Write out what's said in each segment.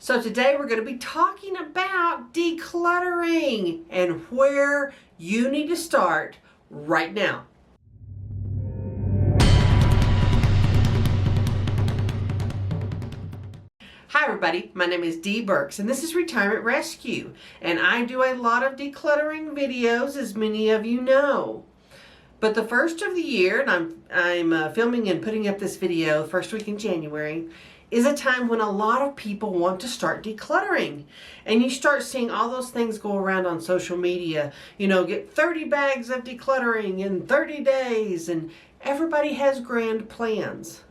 So today we're going to be talking about decluttering and where you need to start right now. Hi everybody, my name is Dee Burks and this is Retirement Rescue, and I do a lot of decluttering videos, as many of you know. But the first of the year, and I'm filming and putting up this video first week in January, is a time when a lot of people want to start decluttering. And you start seeing all those things go around on social media. You know, get 30 bags of decluttering in 30 days, and everybody has grand plans.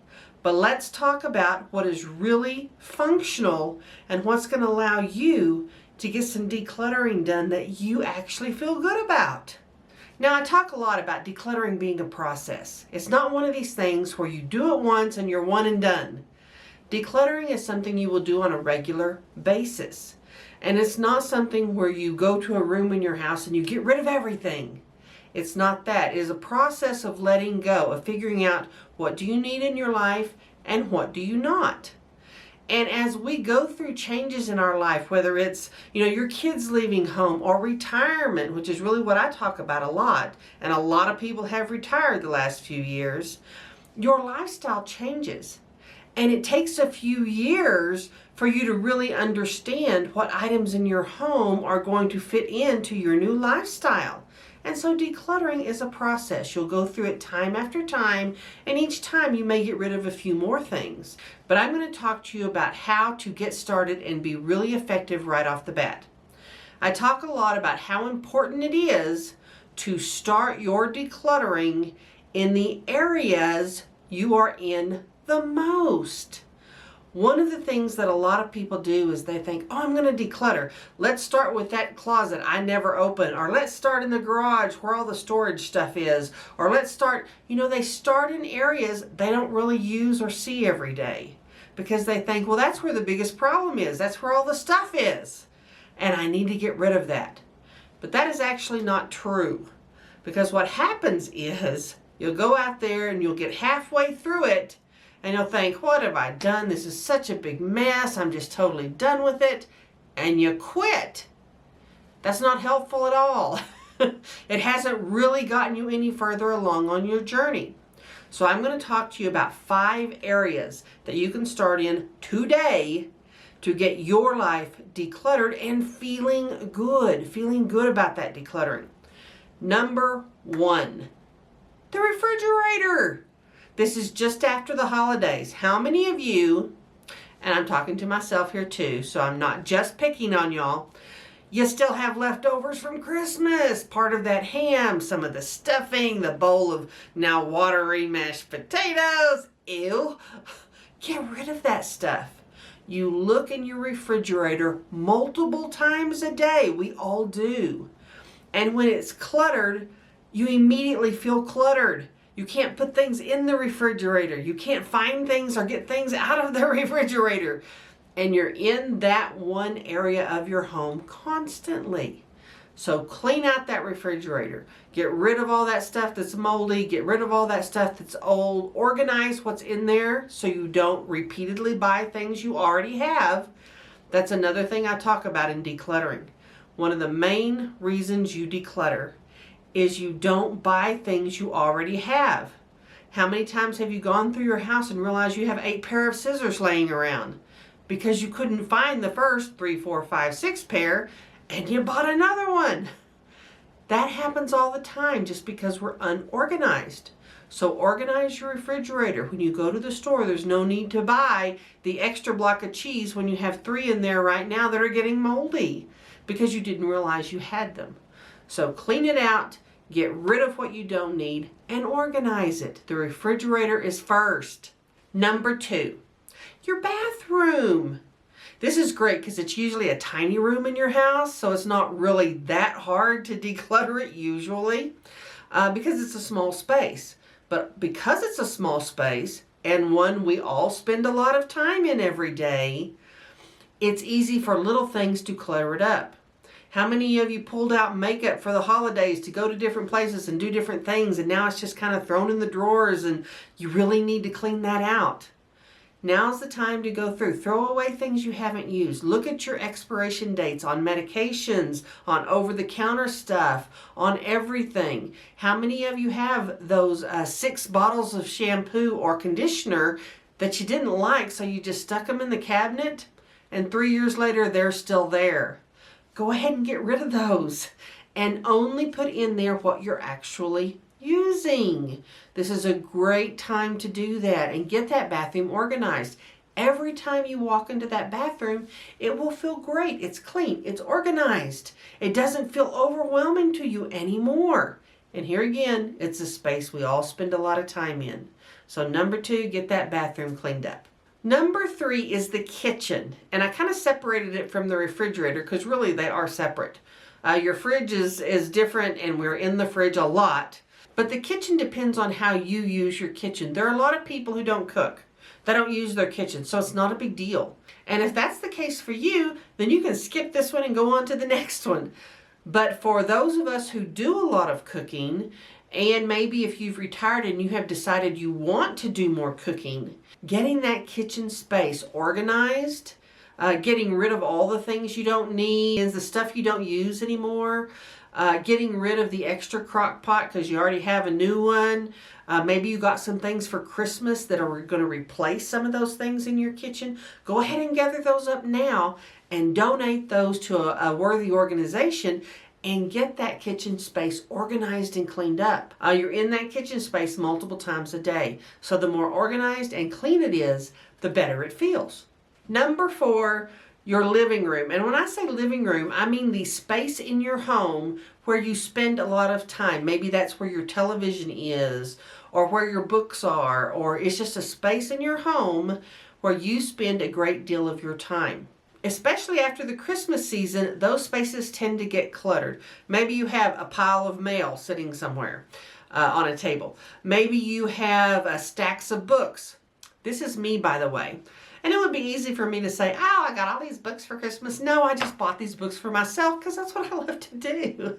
But let's talk about what is really functional and what's going to allow you to get some decluttering done that you actually feel good about. Now, I talk a lot about decluttering being a process. It's not one of these things where you do it once and you're one and done. Decluttering is something you will do on a regular basis. And it's not something where you go to a room in your house and you get rid of everything. It's not that. It is a process of letting go, of figuring out what do you need in your life and what do you not. And as we go through changes in our life, whether it's, your kids leaving home or retirement, which is really what I talk about a lot, and a lot of people have retired the last few years, your lifestyle changes. And it takes a few years for you to really understand what items in your home are going to fit into your new lifestyle. And so decluttering is a process. You'll go through it time after time, and each time you may get rid of a few more things. But I'm going to talk to you about how to get started and be really effective right off the bat. I talk a lot about how important it is to start your decluttering in the areas you are in the most. One of the things that a lot of people do is they think, oh, I'm going to declutter. Let's start with that closet I never open, or let's start in the garage where all the storage stuff is, or let's start, they start in areas they don't really use or see every day because they think, well, that's where the biggest problem is. That's where all the stuff is, and I need to get rid of that. But that is actually not true, because what happens is you'll go out there and you'll get halfway through it, and you'll think, what have I done? This is such a big mess. I'm just totally done with it. And you quit. That's not helpful at all. It hasn't really gotten you any further along on your journey. So I'm going to talk to you about 5 areas that you can start in today to get your life decluttered and feeling good about that decluttering. Number 1, the refrigerator. This is just after the holidays. How many of you, and I'm talking to myself here too, so I'm not just picking on y'all, you still have leftovers from Christmas, part of that ham, some of the stuffing, the bowl of now watery mashed potatoes. Ew. Get rid of that stuff. You look in your refrigerator multiple times a day. We all do. And when it's cluttered, you immediately feel cluttered. You can't put things in the refrigerator. You can't find things or get things out of the refrigerator. And you're in that one area of your home constantly. So clean out that refrigerator. Get rid of all that stuff that's moldy. Get rid of all that stuff that's old. Organize what's in there so you don't repeatedly buy things you already have. That's another thing I talk about in decluttering. One of the main reasons you declutter is you don't buy things you already have. How many times have you gone through your house and realized you have 8 pair of scissors laying around because you couldn't find the first 3, 4, 5, 6 pair and you bought another one? That happens all the time just because we're unorganized. So organize your refrigerator. When you go to the store, there's no need to buy the extra block of cheese when you have 3 in there right now that are getting moldy because you didn't realize you had them. So clean it out. Get rid of what you don't need and organize it. The refrigerator is first. Number 2, your bathroom. This is great because it's usually a tiny room in your house, so it's not really that hard to declutter it usually because it's a small space. But because it's a small space and one we all spend a lot of time in every day, it's easy for little things to clutter it up. How many of you pulled out makeup for the holidays to go to different places and do different things, and now it's just kind of thrown in the drawers and you really need to clean that out? Now's the time to go through. Throw away things you haven't used. Look at your expiration dates on medications, on over-the-counter stuff, on everything. How many of you have those 6 bottles of shampoo or conditioner that you didn't like, so you just stuck them in the cabinet, and 3 years later they're still there? Go ahead and get rid of those and only put in there what you're actually using. This is a great time to do that and get that bathroom organized. Every time you walk into that bathroom, it will feel great. It's clean. It's organized. It doesn't feel overwhelming to you anymore. And here again, it's a space we all spend a lot of time in. So number 2, get that bathroom cleaned up. Number 3 is the kitchen. And I kind of separated it from the refrigerator because really they are separate. Your fridge is different, and we're in the fridge a lot. But the kitchen depends on how you use your kitchen. There are a lot of people who don't cook. They don't use their kitchen, so it's not a big deal. And if that's the case for you, then you can skip this one and go on to the next one. But for those of us who do a lot of cooking, and maybe if you've retired and you have decided you want to do more cooking, getting that kitchen space organized, getting rid of all the things you don't need, the stuff you don't use anymore, getting rid of the extra crock pot because you already have a new one. Maybe you got some things for Christmas that are going to replace some of those things in your kitchen. Go ahead and gather those up now and donate those to a worthy organization and get that kitchen space organized and cleaned up. You're in that kitchen space multiple times a day. So the more organized and clean it is, the better it feels. Number 4, your living room. And when I say living room, I mean the space in your home where you spend a lot of time. Maybe that's where your television is, or where your books are, or it's just a space in your home where you spend a great deal of your time. Especially after the Christmas season, those spaces tend to get cluttered. Maybe you have a pile of mail sitting somewhere on a table. Maybe you have stacks of books. This is me, by the way. And it would be easy for me to say, oh, I got all these books for Christmas. No, I just bought these books for myself because that's what I love to do.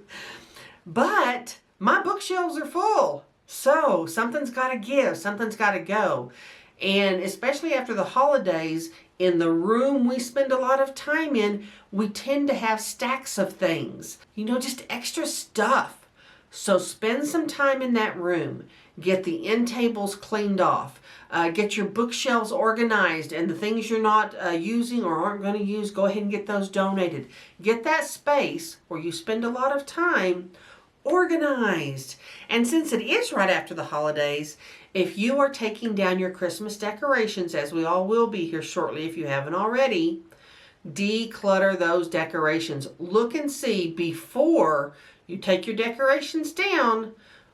But my bookshelves are full. So something's got to give. Something's got to go. And especially after the holidays, in the room we spend a lot of time in, we tend to have stacks of things. Just extra stuff. So spend some time in that room. Get the end tables cleaned off. Get your bookshelves organized, and the things you're not using or aren't going to use, go ahead and get those donated. Get that space where you spend a lot of time organized. And since it is right after the holidays, if you are taking down your Christmas decorations, as we all will be here shortly if you haven't already, declutter those decorations. Look and see before you take your decorations down.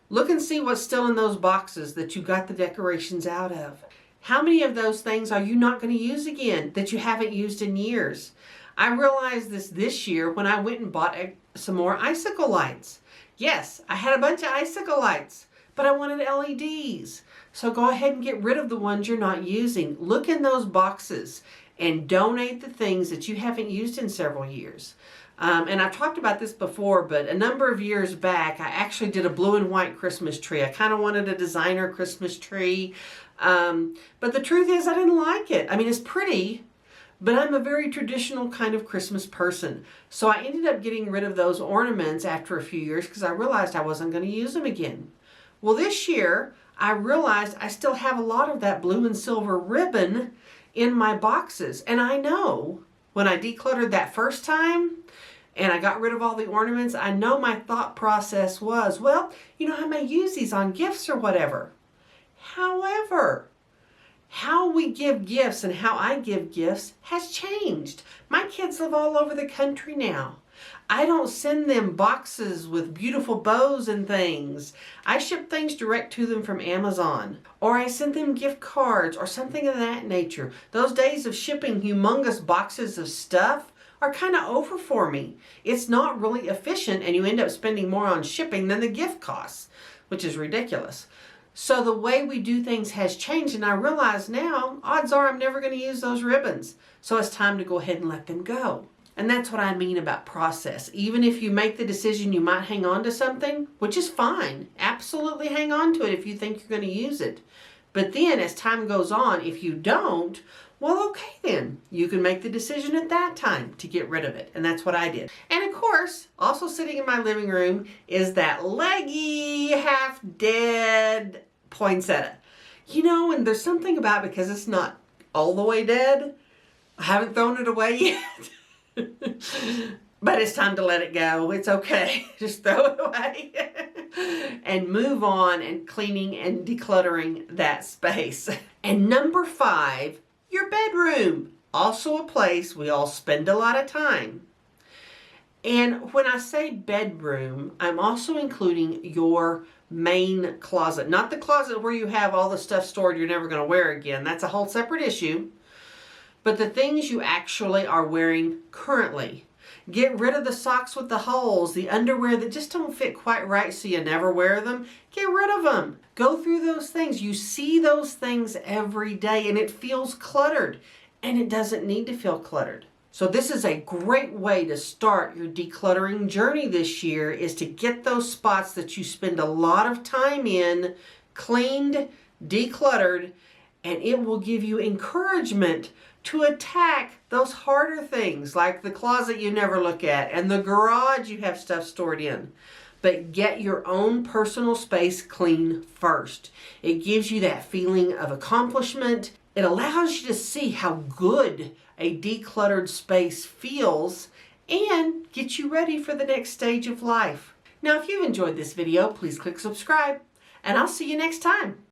Look and see what's still in those boxes that you got the decorations out of. How many of those things are you not going to use again that you haven't used in years? I realized this year when I went and bought some more icicle lights. Yes, I had a bunch of icicle lights, but I wanted LEDs. So go ahead and get rid of the ones you're not using. Look in those boxes and donate the things that you haven't used in several years. And I've talked about this before, but a number of years back, I actually did a blue and white Christmas tree. I kind of wanted a designer Christmas tree. But the truth is, I didn't like it. I mean, it's pretty, but I'm a very traditional kind of Christmas person. So I ended up getting rid of those ornaments after a few years because I realized I wasn't going to use them again. Well, this year, I realized I still have a lot of that blue and silver ribbon in my boxes. And I know when I decluttered that first time, and I got rid of all the ornaments, I know my thought process was, well, I may use these on gifts or whatever. However, how we give gifts and how I give gifts has changed. My kids live all over the country now. I don't send them boxes with beautiful bows and things. I ship things direct to them from Amazon. Or I send them gift cards or something of that nature. Those days of shipping humongous boxes of stuff are kind of over for me. It's not really efficient, and you end up spending more on shipping than the gift costs, which is ridiculous. So the way we do things has changed, and I realize now, odds are I'm never going to use those ribbons. So it's time to go ahead and let them go. And that's what I mean about process. Even if you make the decision you might hang on to something, which is fine. Absolutely hang on to it if you think you're going to use it. But then as time goes on, if you don't, well, okay then. You can make the decision at that time to get rid of it. And that's what I did. And of course, also sitting in my living room is that leggy, half-dead poinsettia. You know, and there's something about, because it's not all the way dead, I haven't thrown it away yet. But it's time to let it go. It's okay. Just throw it away and move on and cleaning and decluttering that space. And number 5, your bedroom. Also a place we all spend a lot of time. And when I say bedroom, I'm also including your main closet. Not the closet where you have all the stuff stored you're never going to wear again. That's a whole separate issue. But the things you actually are wearing currently. Get rid of the socks with the holes, the underwear that just don't fit quite right so you never wear them. Get rid of them. Go through those things. You see those things every day and it feels cluttered. And it doesn't need to feel cluttered. So this is a great way to start your decluttering journey this year, is to get those spots that you spend a lot of time in cleaned, decluttered, and it will give you encouragement to attack those harder things like the closet you never look at and the garage you have stuff stored in. But get your own personal space clean first. It gives you that feeling of accomplishment. It allows you to see how good a decluttered space feels and get you ready for the next stage of life. Now, if you've enjoyed this video, please click subscribe, and I'll see you next time.